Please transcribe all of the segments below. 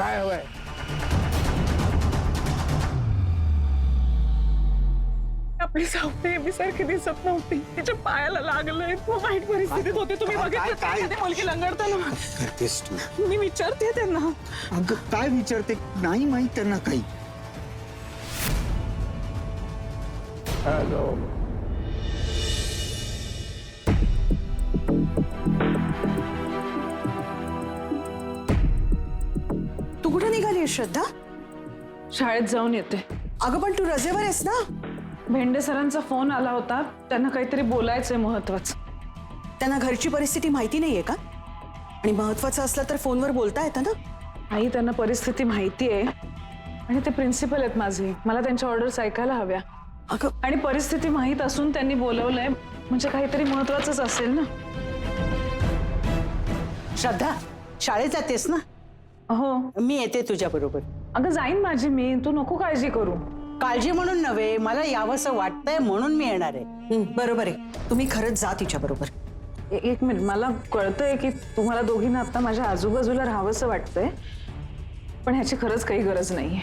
काय हवंय? आपली सावते मी सारखी दिसत नव्हती, तिच्या पायाला लागलंय, तो वाईट परिस्थितीत होते. तुम्ही बघितलं काय ते मुलगी लंगडताना? करतेस तू? मी विचारते त्यांना. अगं काय विचारते? नाही माहित त्यांना काही. हॅलो. तू कुठे निघाली श्रद्धा? शाळेत जाऊन येते. अगं पण तू रजेवर आहेस ना? भेंडे सरांचा फोन आला होता, त्यांना काहीतरी बोलायचंय महत्वाचं. त्यांना घरची परिस्थिती माहिती नाहीये का? आणि महत्वाचं असलं तर फोनवर बोलता येतं ना? आई, त्यांना परिस्थिती माहिती आहे आणि ते प्रिन्सिपल आहेत माझे. मला त्यांच्या ऑर्डर्स ऐकायला हव्या. अगं आणि परिस्थिती माहीत असून त्यांनी बोलवलंय म्हणजे काहीतरी महत्वाचंच असेल ना. श्रद्धा, शाळेत जातेस ना? हो. मी येते तुझ्या बरोबर. अगं जाईन माझी मी, तू नको काळजी करू. काळजी म्हणून नव्हे, मला यावंसं वाटतंय म्हणून मी येणार आहे. बरोबर आहे, तुम्ही खरंच जा तिच्या बरोबर. एक मिनिट, मला कळतंय की तुम्हाला दोघींना आता माझ्या आजूबाजूला राहावंसं वाटतंय, पण ह्याची खरंच काही गरज नाहीये.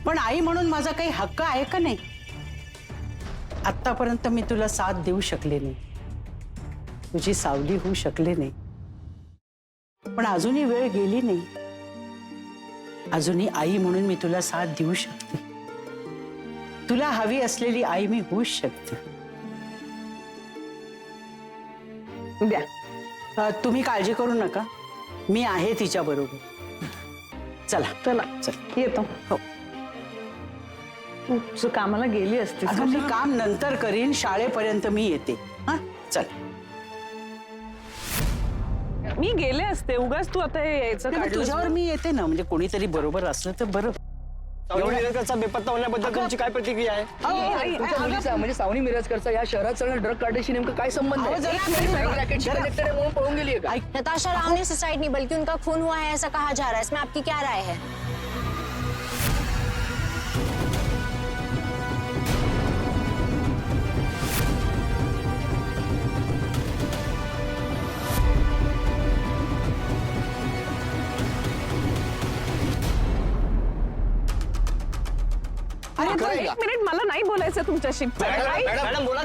पण आई म्हणून माझा काही हक्क आहे का नाही? आतापर्यंत मी तुला साथ देऊ शकले नाही, तुझी सावली होऊ शकले नाही, पण अजूनही वेळ गेली नाही. अजूनही आई म्हणून मी तुला साथ देऊ शकते. तुला हवी असलेली आई मी होऊच शकते. द्या. तुम्ही काळजी करू नका, मी आहे तिच्या बरोबर. चला चला चल. येतो. हो. तू कामाला गेली असती. अगं मी काम नंतर करीन, शाळेपर्यंत मी येते. हा चल. मी गेले असते, उगाच तू आता हे यायचं नाही, मग काढलंस. तुझ्यावर मी येते ना, म्हणजे कोणीतरी बरोबर असलं तर बरं. सावनी मिरजकरचा बेपत्ता होण्याबद्दल तुमची काय प्रतिक्रिया आहे? तुमच्या मुलीचा म्हणजे सावनी मिरजकरचा या शहरात चालणाऱ्या ड्रग कार्टेशी नेमकं काय संबंध अहो, आहे? जरा ड्रग रॅकेटची कनेक्टेड आहे म्हणून पळून गेली आहे का? नताशा राव ने सुसाइड नहीं बल्कि उनका खून हुआ है ऐसा कहा जा रहा है, इसमें आपकी क्या राय है? अरे पण एक मिनिट, मला नाही बोलायचं तुमच्याशी. आई, मॅडम बोला.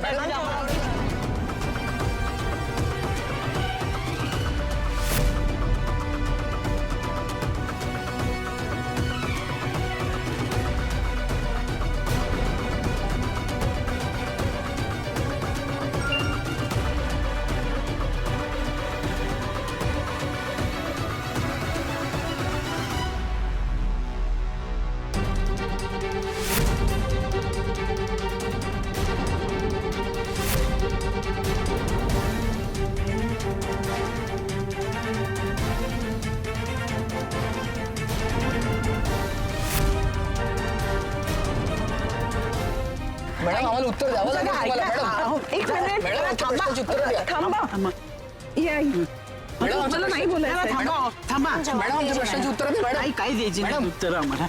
मॅडम आम्हाला उत्तर द्यावं लागेल तुम्हाला. मॅडम एक मिनिट, मॅडम आमच्या प्रश्नाची उत्तरं द्या. थांबा. ये आई. मॅडम मला नाही बोलायचं. थांबा थांबा. मॅडम आमच्या प्रश्नाची उत्तरं द्या. मॅडम आई काय द्यायची मॅडम. उत्तर आम्हाला?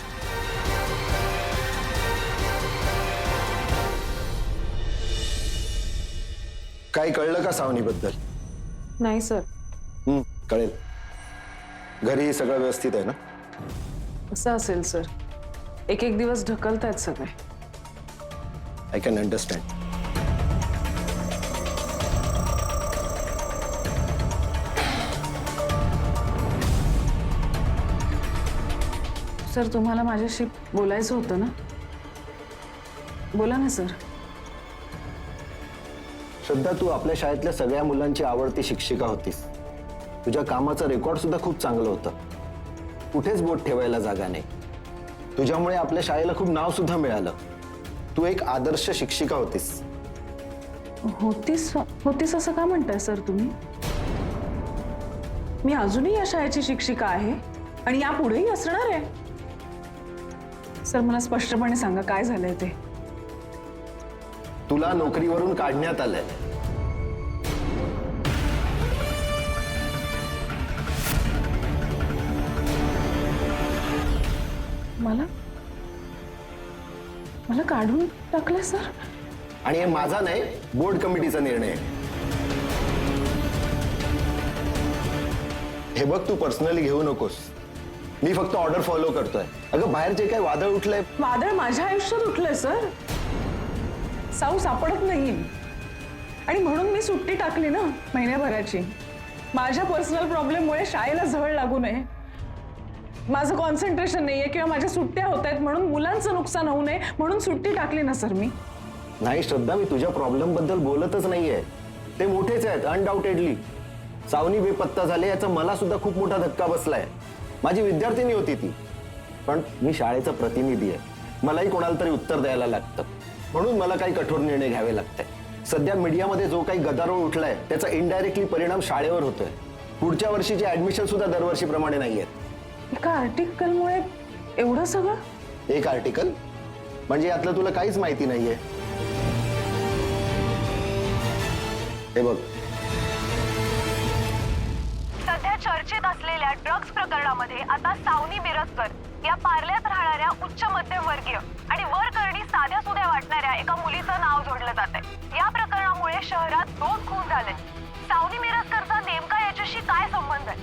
काय कळलं का सावनीबद्दल? नाही सर. कळेल. घरी सगळं व्यवस्थित आहे ना? कसं असेल सर, एक एक दिवस ढकलतायत सगळे. I can understand. सर, तुम्हाला माझ्याशी बोलायचं होतं ना? बोला ना सर. श्रद्धा, तू आपल्या शाळेतल्या सगळ्या मुलांची आवडती शिक्षिका होतीस. तुझ्या कामाचं रेकॉर्ड सुद्धा खूप चांगलं होतं. कुठेच बोट ठेवायला जागा नाही. तुझ्यामुळे आपल्या शाळेला खूप नाव सुद्धा मिळालं. तू एक आदर्श शिक्षिका होतीस. होतीस असं का म्हणताय सर तुम्ही? मी अजूनही या शाळेची शिक्षिका आहे आणि यापुढेही असणार आहे. सर, मला स्पष्टपणे सांगा काय झालंय ते. तुला नोकरीवरून काढण्यात आलंय. मला काढून टाकलं सर? आणि हे माझा नाही, बोर्ड कमिटीचा निर्णय आहे. हे बघ, तू पर्सनली घेऊ नकोस. मी फक्त ऑर्डर फॉलो करतोय. अगं बाहेर जे काही वादळ उठलंय. वादळ माझ्या आयुष्यात उठलंय सर. साऊ सापडत नाही आणि म्हणून मी सुट्टी टाकली ना महिन्याभराची. माझ्या पर्सनल प्रॉब्लेममुळे शाळेला झळ लागू नये, माझं कॉन्सन्ट्रेशन नाहीये किंवा माझ्या सुट्ट्या होत आहेत म्हणून मुलांचं नुकसान होऊ नये म्हणून सुट्टी टाकली ना सर मी. नाही श्रद्धा, मी तुझ्या प्रॉब्लेम बद्दल बोलतच नाहीये. ते मोठेच आहेत अनडाऊटेडली. सावनी बेपत्ता झाले याचा मला सुद्धा खूप मोठा धक्का बसलाय. माझी विद्यार्थिनी होती ती, पण मी शाळेचा प्रतिनिधी आहे. मलाही कोणाला तरी उत्तर द्यायला लागतं, म्हणून मला काही कठोर निर्णय घ्यावे लागतात. सध्या मीडियामध्ये जो काही गदारोळ उठलाय त्याचा इनडायरेक्टली परिणाम शाळेवर होतोय. पुढच्या वर्षीचे ऍडमिशन सुद्धा दरवर्षीप्रमाणे नाहीयेत. एका आर्टिकलमुळे एवढं सगळं? एक आर्टिकल म्हणजे यातलं तुला काहीच माहिती नाहीये. हे बघ, सध्या चर्चेत असलेल्या ड्रग्ज प्रकरणामध्ये आता सावनी मिरजकर या पार्ल्यात राहणाऱ्या उच्च मध्यमवर्गीय आणि वरकरणी साध्या सुध्या वाटणाऱ्या एका मुलीचं नाव जोडलं जात आहे. या प्रकरणामुळे शहरात 2 खून झाले. सावनी मिरजकरचा नेमका याच्याशी काय संबंध आहे,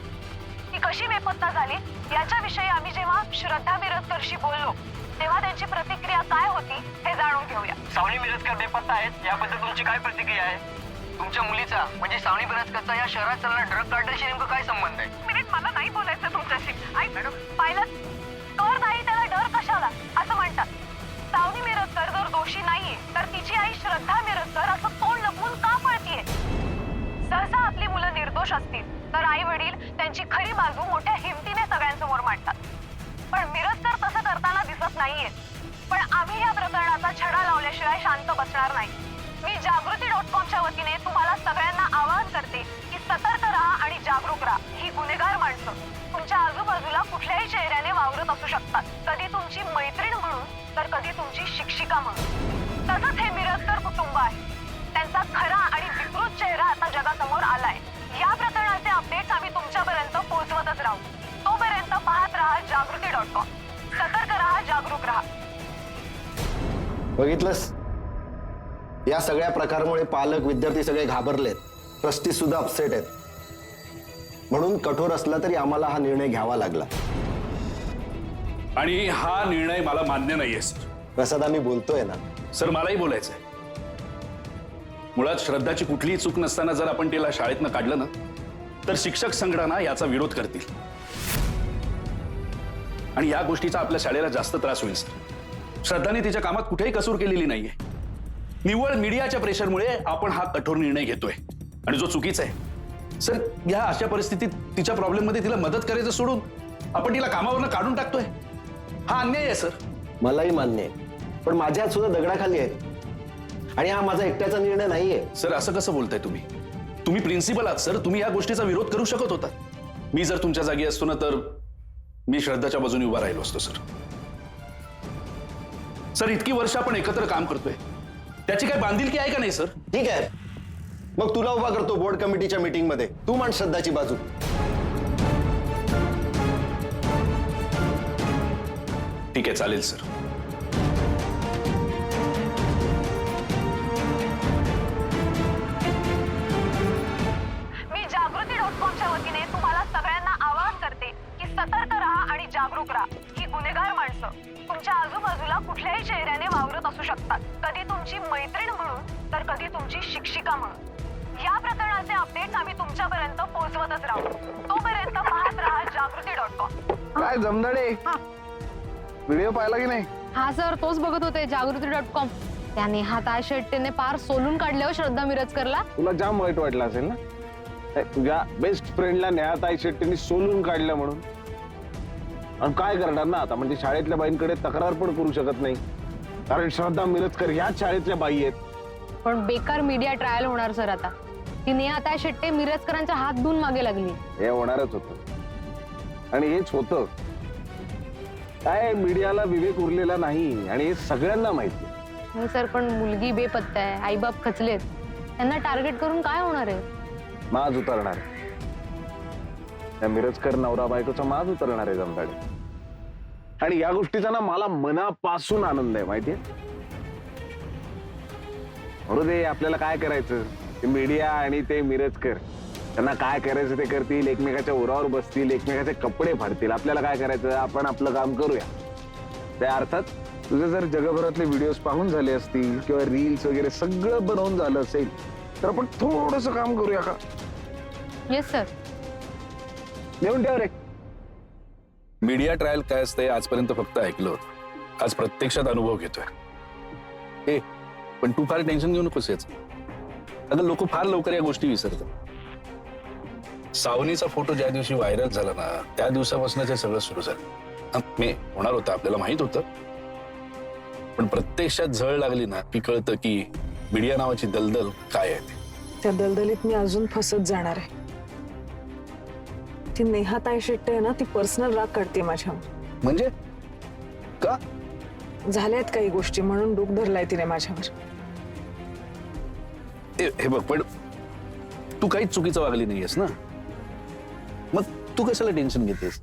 ती कशी बेपत्ता झाली याच्याविषयी आम्ही जेव्हा श्रद्धा मिरजकरशी बोललो तेव्हा त्यांची प्रतिक्रिया काय होती हे जाणून घेऊया. सावनी मिरजकर बेपत्ता आहेत याबद्दल तुमची काय प्रतिक्रिया आहे? तुमच्या मुलीचा म्हणजे सावनी मिरजकरचा या शहरात चालणाऱ्या ड्रग कार्टेलशी नेमकं काय संबंध आहे? मिनिट, मला नाही बोलायचं तुमच्याशी. ऐक मॅडम, पाहिलं कर नाही त्याला डर कशाला असं म्हणतात. सावनी मिरजकर जर दोषी नाहीये तर तिची आई श्रद्धा मिरजकर असं तोंड लपवून का पळतीये? सहसा आपली मुलं निर्दोष असतील तर आई वडील त्यांची खरी बाजू मोठ्या हिमतीने सगळ्यांसमोर मांडतात, पण मिरजकर तसं करताना दिसत नाहीये. पण आम्ही या प्रकरणाचा छडा लावल्याशिवाय शांत बसणार नाही. मी जागृती.comच्या वतीने तुम्हाला सगळ्यांना आवाहन करते की सतर्क राहा आणि जागरूक राहा. ही गुन्हेगार माणसं तुमच्या आजूबाजूला कुठल्याही चेहऱ्याने वावरत असू शकतात. कधी तुमची मैत्रीण म्हणून तर कधी तुमची शिक्षिका म्हणून. तसंच हे मिरजकर कुटुंब आहे. त्यांचा खरा आणि विकृत चेहरा आता जगासमोर आलाय. या प्रकरणाचे अपडेट्स आम्ही तुमच्यापर्यंत पोहोचवतच राहू. तोपर्यंत पाहत राहा जागृती.com. सतर्क राहा, जागरूक राहा. बघितलंस, या सगळ्या प्रकारामुळे पालक विद्यार्थी सगळे घाबरलेत. ट्रस्टी सुद्धा अपसेट आहेत. म्हणून कठोर असला तरी आम्हाला हा निर्णय घ्यावा लागला. आणि हा निर्णय मला मान्य नाहीये सर. प्रसाद, आम्ही बोलतोय ना सर, मलाही बोलायचंय. मुळात श्रद्धाची कुठलीही चूक नसताना जर आपण तिला शाळेतनं काढलं ना तर शिक्षक संघटना याचा विरोध करतील आणि या गोष्टीचा आपल्या शाळेला जास्त त्रास होईल सर. श्रद्धाने तिच्या कामात कुठेही कसूर केलेली नाहीये. निव्वळ मीडियाच्या प्रेशरमुळे आपण हा कठोर निर्णय घेतोय आणि जो चुकीचा आहे सर. या अशा परिस्थितीत तिच्या प्रॉब्लेम मध्ये तिला मदत करायचं सोडून आपण तिला कामावरनं काढून टाकतोय. हा अन्याय आहे सर. मलाही मान्य आहे, पण माझ्या हात सुद्धा दगडाखाली आहे आणि हा माझा एकट्याचा निर्णय नाहीये. सर, असं कसं बोलताय तुम्ही? तुम्ही प्रिन्सिपल आहात सर. तुम्ही या गोष्टीचा विरोध करू शकत होता. मी जर तुमच्या जागी असतो ना तर मी श्रद्धाच्या बाजूने उभा राहिलो असतो सर. सर, इतकी वर्ष आपण एकत्र काम करतोय, त्याची काय बांधिलकी आहे का नाही सर? ठीक आहे, मग तुला उभा करतो बोर्ड कमिटीच्या मीटिंग मध्ये. तू मांड श्रद्धाची बाजू. ठीक आहे, चालेल सर. मी जागृती.comच्या वतीने तुम्हाला सगळ्यांना आवाहन करते की सतर्क राहा आणि जागरूक राहा. ही गुन्हेगार माणसं तुमच्या आजूबाजूला कुठल्याही चेहऱ्याने वावरत असू शकतात. कधी तुमची मैत्रीण म्हणून तर कधी तुमची शिक्षिका म्हणून. या प्रकरणाचे अपडेट्स आम्ही तुमच्यापर्यंत पोहोचवतच राहू. तोपर्यंत पाहत राहा जागृती.com. काय जमदाडे, व्हिडिओ पाहिला की नाही? हा सर, तोच बघत होते जागृती.com. त्या नेहा ताय शेट्टीने पार सोलून काढले हो श्रद्धा मिरजकरला. तुला जाम वाईट वाटलं असेल ना तुझ्या बेस्ट फ्रेंडला नेहा ताई शेट्टीने सोलून काढलं म्हणून. आणि काय करणार ना आता, म्हणजे शाळेतल्या बाईंकडे तक्रार पण करू शकत नाही कारण श्रद्धा मिरजकर ह्याच शाळेतल्या बाई आहेत. पण बेकार मीडिया ट्रायल होणार सर आता. ती नेहा ताय शेट्टी मिरजकरांच्या हात धुवून मागे लागली. हे होणारच होतं आणि हेच होतं. काय मीडियाला विवेक उरलेला नाही आणि हे सगळ्यांना माहिती. नाही सर, पण मुलगी बेपत्ता आहे, आईबाप खचलेत, त्यांना टार्गेट करून काय होणार आहे? माज उतरणार आहे. त्या मिरजकर नवरा बायकोचा माज उतरणार आहे जमदाडे. आणि या गोष्टीचा ना मला मनापासून आनंद आहे माहितीये. म्हणून ते आपल्याला काय करायचं, ते मीडिया आणि ते मिरजकर त्यांना काय करायचं ते करतील, एकमेकाच्या उरावर बसतील, एकमेकाचे कपडे फाडतील. आपल्याला काय करायचं, आपण आपलं काम करूया. त्या अर्थात तुझे जर जगभरातले व्हिडिओज पाहून झाले असतील किंवा रील्स वगैरे सगळं बनवून झालं असेल तर आपण थोडस काम करूया का? Yes sir. देऊन ठेव रे. मीडिया ट्रायल काय असते आजपर्यंत फक्त ऐकलं होतं, आज प्रत्यक्षात अनुभव घेतोय. ए पण तू फार टेन्शन घेऊ नकोस याचं. अगं लोक फार लवकर या गोष्टी विसरतात. सावनीचा फोटो ज्या दिवशी व्हायरल झाला ना त्या दिवसापासून ते सगळं सुरू झालं. मे होणार होतं आपल्याला माहित होतं, पण प्रत्यक्षात झळ लागली ना की कळतं की मीडिया नावाची दलदल काय आहे ते. त्या दलदलीत मी अजून फसत जाणार आहे. ती नेहा ताई शेट्टे आहे ना, ती पर्सनल राग काढते माझ्यावर. म्हणजे का? झाल्यात काही गोष्टी म्हणून डोक धरलाय तिने माझ्यावर. हे बघ, पण तू काहीच चुकीचं वागली नाहीयेस ना, मग तू कशाला टेन्शन घेतेस?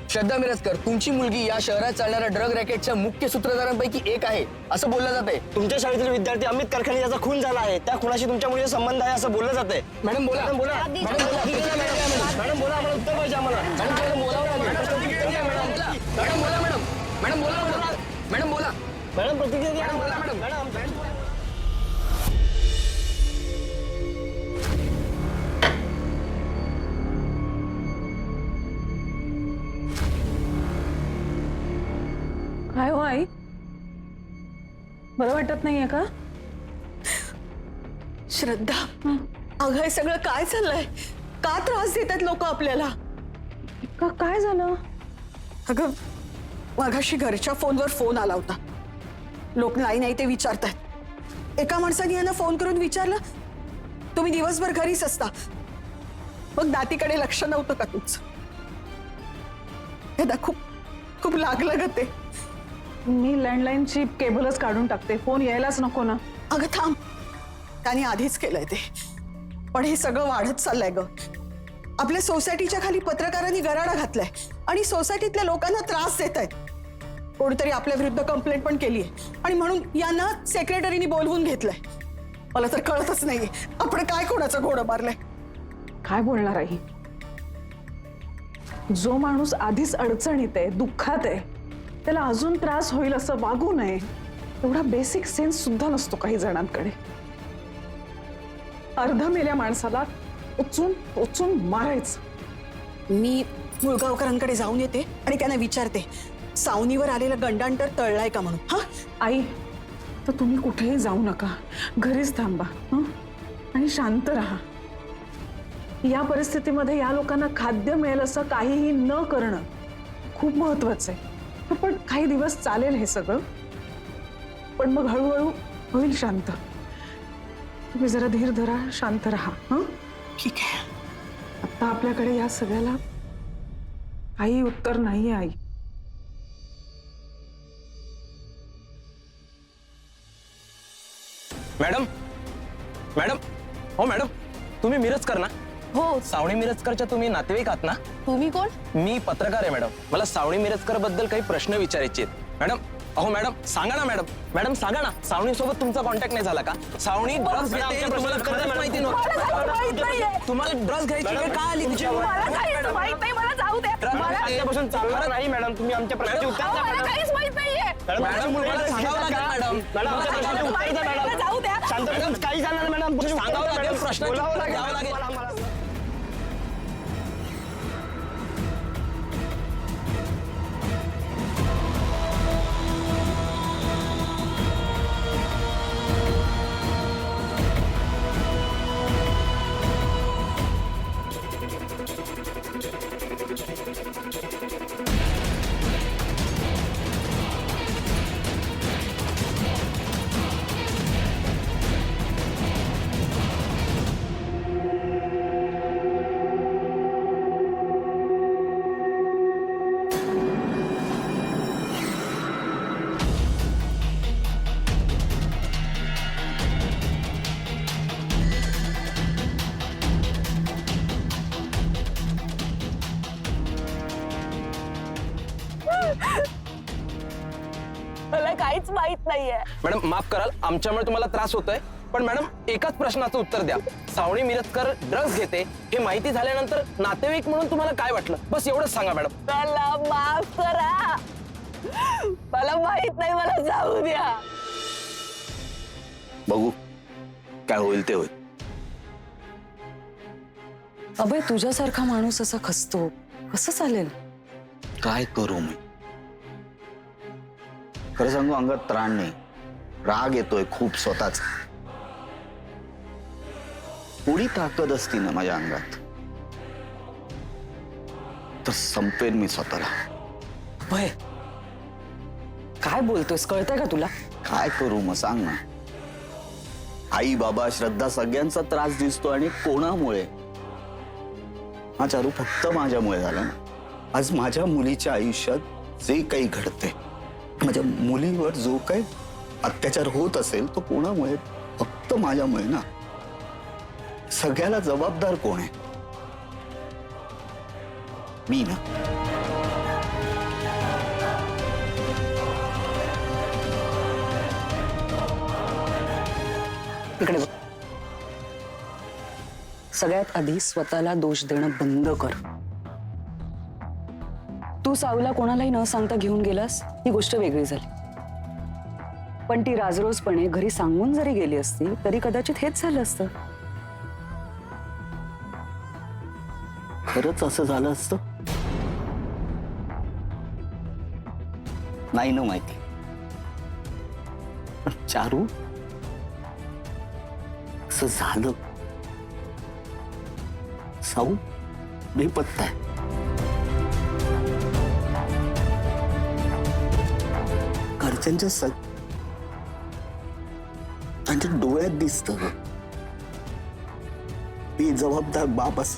श्रद्धा मिरजकर तुमची मुलगी या शहरात चालणाऱ्या ड्रग रॅकेटच्या मुख्य सूत्रधारांपैकी एक आहे असं बोललं जातंय. तुमच्या शाळेतील विद्यार्थी अमित कारखाने याचा खून झाला आहे, त्या खुनाशी तुमच्या मुलीचा संबंध आहे असं बोललं जातंय. मॅडम बोला. मॅडम बोला. मॅडम बोला, आम्हाला उत्तर पाहिजे आम्हाला. मॅडम बोलावं लागेल. मॅडम बोला मॅडम. मॅडम बोला मॅडम बोला. मॅडम प्रतिक्रिया द्या. मॅडम बोला मॅडम. मॅडम काय हो आई, बरं वाटत नाहीये का? श्रद्धा, अगं हे सगळं काय चाललंय? का त्रास देतात लोक आपल्याला? काय झालं? अगं मगाशी घरच्या फोनवर फोन आला होता. लोक नाही ते विचारतात. एका माणसाने यांना फोन करून विचारलं, तुम्ही दिवसभर घरीच असता, मग दातीकडे लक्ष नव्हतं का तुमचं? हे खूप खूप लागलं ग ते. मी लँडलाईनची केबलच काढून टाकते, फोन यायलाच नको ना. अगं थांब, त्याने आधीच केलंय ते, पण हे सगळं वाढत चाललंय ग. आपल्या सोसायटीच्या खाली पत्रकारांनी गराडा घातलाय आणि सोसायटीतल्या लोकांना त्रास देत आहेत. कोणीतरी आपल्या विरुद्ध कंप्लेंट पण केली आहे आणि म्हणून यांना सेक्रेटरीनी बोलवून घेतलंय. मला तर कळतच नाहीये आपण काय कोणाचं घोडं मारलंय. काय बोलणार आई? जो माणूस आधीच अडचणीत आहे, दुःखात आहे, त्याला अजून त्रास होईल असं वागू नये एवढा बेसिक सेन्स सुद्धा नसतो काही जणांकडे. अर्ध मेल्या माणसाला उचून उचून मारायचं. मी मुळगावकरांकडे जाऊन येते आणि त्यांना विचारते सावनीवर आलेलं गंडांतर तळलाय का म्हणून. हा आई, तर तुम्ही कुठेही जाऊ नका, घरीच थांबा हं? आणि शांत राहा. या परिस्थितीमध्ये या लोकांना खाद्य मिळेल असं काहीही न करणं खूप महत्वाचं आहे. पण काही दिवस चालेल हे सगळं, पण मग हळूहळू होईल शांत. तुम्ही जरा धीर धरा, शांत राहा. हं? ठीक आहे. आता आपल्याकडे या सगळ्याला काही उत्तर नाहीये आई. मॅडम मॅडम हो मॅडम, तुम्ही मिरजकर ना? हो. सावणी मिरजकरच्या तुम्ही नातेवाईक आहात ना? तुम्ही कोण? मी पत्रकार आहे मॅडम. मला सावणी मिरजकर बद्दल काही प्रश्न विचारायचे आहेत मॅडम. अहो मॅडम सांगा ना मॅडम. मॅडम सांगा ना, सावणी सोबत तुमचा कॉन्टॅक्ट नाही झाला का? सावणी ड्रग्स घेते, तुम्हाला खरंच माहिती नव्हतं. तुम्हाला ड्रग्स घ्यायची वेळ का आली तिच्यावर? आतापासून चालणार नाही मॅडम. तुम्ही आमच्या प्रश्नाची उत्तर द्या मॅडम. मॅडम मला सांगावं लागेल मॅडम. मॅडम आमच्या प्रश्नाची उत्तर द्या मॅडम. शांत काही जाणार मॅडम. सांगावं लागेल, प्रश्नाची उत्तर द्यावं लागेल. मला काहीच माहित नाहीये. मॅडम माफ कराल, आमच्यामुळे तुम्हाला त्रास होतोय. पण मॅडम एकाच प्रश्नाचं उत्तर द्या. सावणी मिरजकर ड्रग्ज घेते हे माहिती झाल्यानंतर नातेवाईक म्हणून तुम्हाला काय वाटलं? बस एवढंच सांगा मॅडम. मला माफ करा, मला माहित नाही, मला जाऊ द्या. बघू काय होईल ते होईल. अभय, तुझ्यासारखा माणूस असा खचतो कसं चालेल? काय करू मी? खरं सांगू, अंगात त्राण नाही, राग येतोय खूप स्वतःच. थोडी ताकद असती ना माझ्या अंगात तर संपेन मी स्वतःला. अभय, काय बोलतोयस, कळतंय का तुला? काय करू मग सांग ना. आई बाबा श्रद्धा सगळ्यांचा त्रास दिसतो आणि कोणामुळे? हा चारू, फक्त माझ्यामुळे झाला ना. आज माझ्या मुलीच्या आयुष्यात जे काही घडते, माझ्या मुलीवर जो काही अत्याचार होत असेल तो कोणामुळे? फक्त माझ्यामुळे ना. सगळ्याला जबाबदार कोण आहे? मी ना. इकडे बघ. सगळ्यात आधी स्वतःला दोष देणं बंद कर. तू साऊला कोणालाही न सांगता घेऊन गेलास ही गोष्ट वेगळी झाली, पण ती राजरोजपणे घरी सांगून जरी गेली असती तरी कदाचित हेच झालं असतं. खरंच असं झालं असतं? नाही ना माहिती. पण चारू, असं झालं. साऊ बेपत्ता आहे. घरच्यांच्या त्यांच्या डोळ्यात दिसत बेजबाबदार बाप अस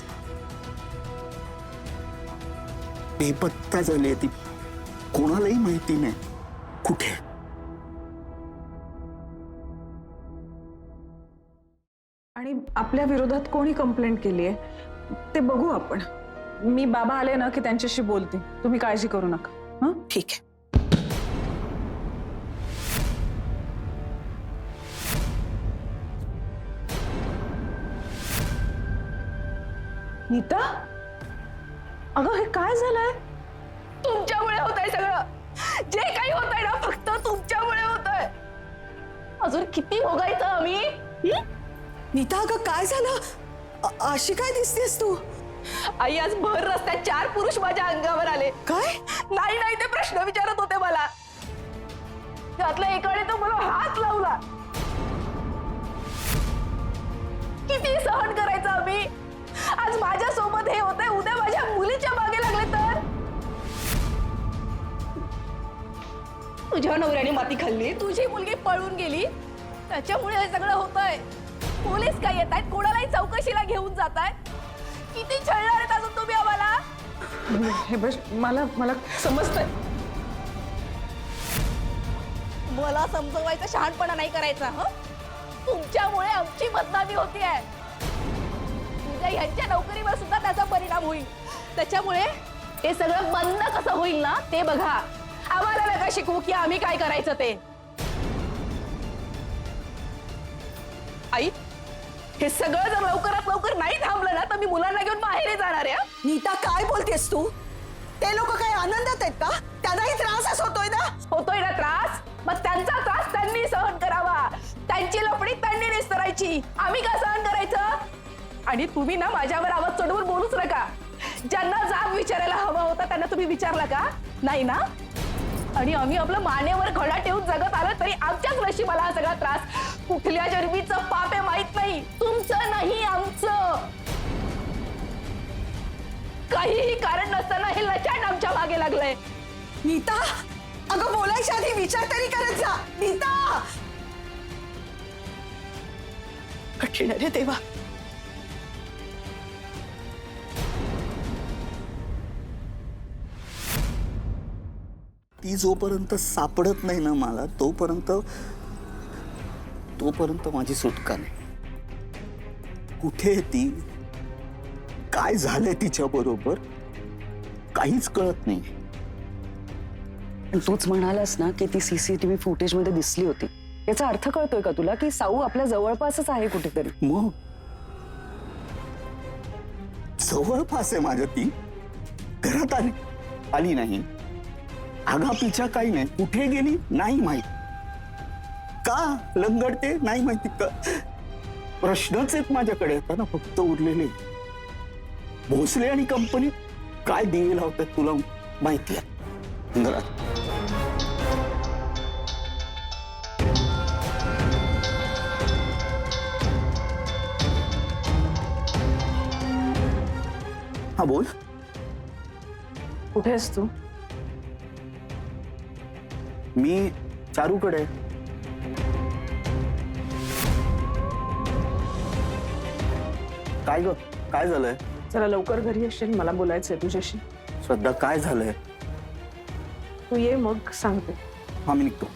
बेपत्ता झाली ती. कोणालाही माहिती नाही कुठे. आणि आपल्या विरोधात कोणी कंप्लेंट केली आहे ते बघू आपण. मी बाबा आले ना की त्यांच्याशी बोलते, तुम्ही काळजी करू नका. हं? ठीक आहे. नीता, अगं हे काय झालंय? तुमच्यामुळे होत आहे सगळं. जे काही होत आहे ना फक्त तुमच्यामुळे होत आहे. अजून किती भोगायचं आम्ही? नीता, अगं काय झालं? अशी काय दिसतेस तू? आई, आज भर रस्त्यात 4 पुरुष माझ्या अंगावर आले. काय? नाही ते प्रश्न विचारत होते मला. त्यातल्या एकाने तो मला हात लावला. किती सहन करायचं आम्ही? आज माझ्या सोबत हे होतंय, उद्या माझ्या मुलीच्या मागे लागले तर? तुझ्या नवऱ्याने माती खाल्ली, तुझी मुलगी पळून गेली, त्याच्यामुळे हे सगळं होतंय. पोलीस काय येत आहेत, कोणालाही चौकशीला घेऊन जात आहेत. किती छळणार आहेत अजून तुम्ही आम्हाला? हे बस, मला समजतंय. मला समजवायचा शहाणपणा नाही करायचा. तुमच्यामुळे आमची बदनामी होती आहे. तुझ्या ह्यांच्या नोकरीवर सुद्धा त्याचा परिणाम होईल. त्याच्यामुळे हे सगळं बंद कसं होईल ना ते बघा. आम्हाला नका शिकवू की आम्ही काय करायचं ते. आई, हे सगळं जर लवकरात लवकर नाही थांबलं ना तर मी मुलांना घेऊन माहेरी जाणार आहे. नीता, काय बोलतेस तू? ते लोक काय आनंदात आहेत का? त्यांनाही त्रासच होतोय ना? होतोय ना त्रास, मग त्यांचा त्रास त्यांनी सहन करावा. त्यांची लफडी त्यांनी निस्तरायची, आम्ही का सहन करायचं? आणि तुम्ही ना माझ्यावर आवाज चढवून बोलूच नका. ज्यांना जाब विचारायला हवा होता त्यांना तुम्ही विचारला का? नाही ना. आणि आम्ही आपलं मानेवर घोडा ठेवून जगत आलो तरी आमच्याच नशिबाला हा सगळा त्रास. कुठल्या जन्मीचं पाप आहे माहित नाही, तुमचं नाही आमचं. काहीही कारण नसताना हे लचांड आमच्या मागे लागलंय. नीता, अगं बोलायच्या आधी विचार तरी करत जा. नीता, कठीण रे देवा. ती जोपर्यंत सापडत नाही ना मला, तोपर्यंत माझी सुटका नाही. कुठे आहे ती? काय झालंय तिच्या बरोबर? काहीच कळत नाही. तूच म्हणालास ना की ती CCTV फुटेज मध्ये दिसली होती. याचा अर्थ कळतोय का तुला की साऊ आपल्या जवळपासच आहे कुठेतरी? मग जवळपास आहे माझ्या ती. घरात आली नाही, आगापिछा काही नाही, कुठे गेली नाही माहित, का लंगडते नाही माहिती. का प्रश्नच आहेत माझ्याकडे आता ना फक्त उरलेले. भोसले आणि कंपनी काय दिवे लावतात तुला माहिती आहे घरात. हा बोल. कुठे आहेस तू? मी चारूकडे. काय ग, काय झालंय? जरा लवकर घरी येशील, मला बोलायचंय तुझ्याशी. श्रद्धा काय झालंय? तू ये मग सांगते. हा मी निघतो.